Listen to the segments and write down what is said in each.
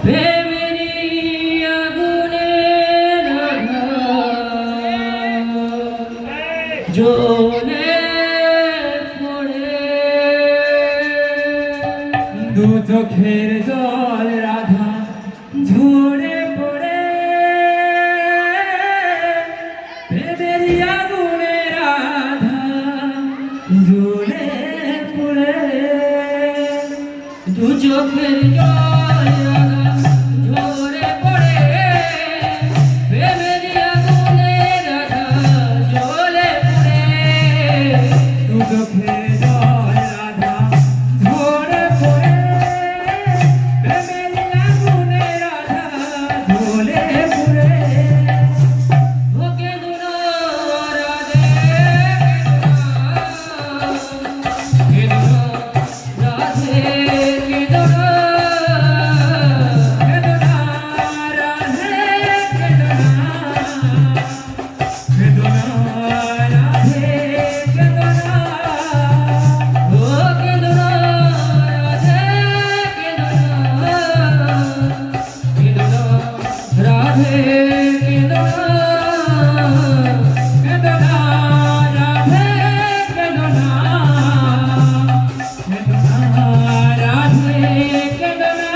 প্রেমেরই আগুনে জ্বলে পড়ে দু চোখের জল রাধা ঝরে পড়ে প্রেমেরই আগুনে রাধা জ্বলে পড়ে দু চোখের জল ঝরে পড়ে প্রেমেরই আগুনে রাধা জ্বলে পড়ে দু চোখের জল রাধা ঝরে পড়ে প্রেমেরই আগুনে রাধা জ্বলে পড়ে ওকে দুনো রাধে কেদুনো রাধে কেদুনো বেদনা রাধে বেদনা রাধে বেদনা ও কেদুনো রাধে কেদুনো কেদুনো রাধে কেদুনো বেদনা রাধে বেদনা বেদনা রাধে বেদনা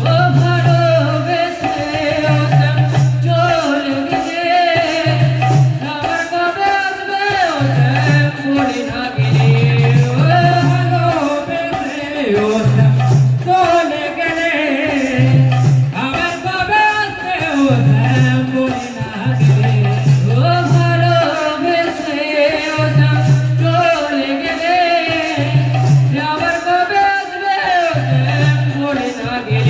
ও ভালোবেসে ওটা চলে গেলে আবার কবে আসবে ওটা মনে না গেলে ও ভালোবেসে ওটা চলে গেলে আবার কবে আসবে ওটা মনে না গেলে ও ভালোবেসে ওটা চলে গেলে আবার কবে আসবে ওটা মনে না গেলে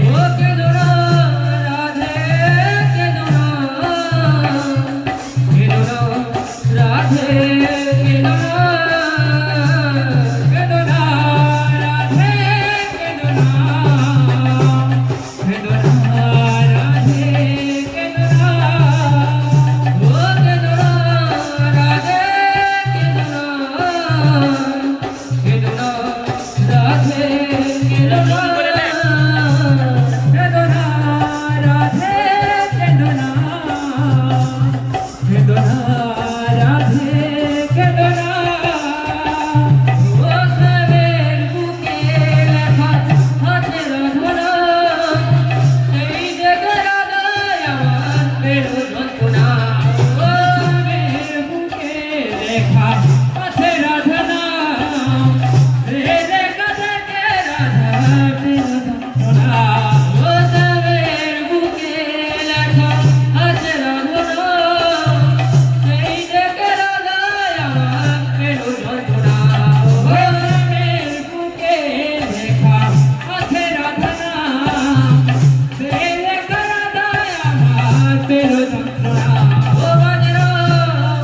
ও কেদুনো রাধে কেদুনো কেদুনো রাধে কেদুনো ও কেদুনো রাধে কেদুনো কেদুনো রাধে কেদুনো ও সাবের বুকে লেখা হাতের ধরা সেই দেখে হৃদয় আমার পেলো যন্ত্রণা ও সাবের বুকে লেখা হাতের ধরা সেই দেখা দেখে রাধা পেলো যন্ত্রণা ও সাবের বুকে লেখা হাতের ধরা সেই দেখে হৃদয় আমার পেলো যন্ত্রণা ও সাবের বুকে লেখা হাতের ধরা সেই দেখে হৃদয় আমার পেলো যন্ত্রণা ও বাজনা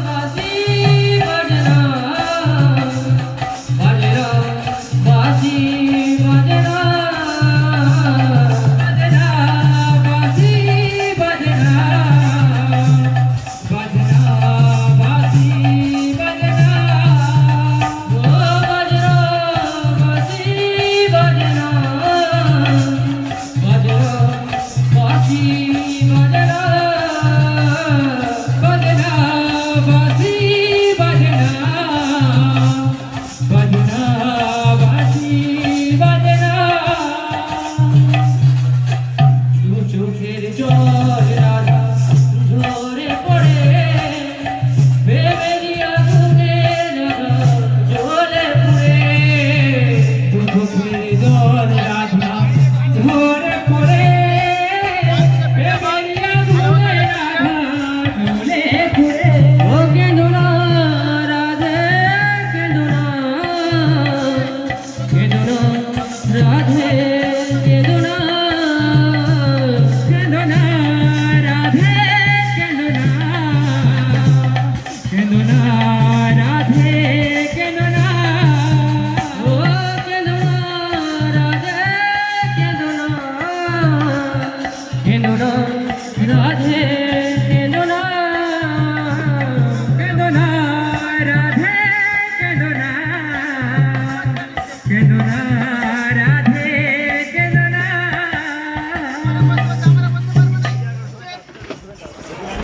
বাসি বাজনা বাজনা বাসি বাজনা বাজনা বাসি বাজনা বাজনা বাসি বাজনা ও বাজনা বাসি বাজনা বাজনা বাসি বাজনা বাজনা বাসি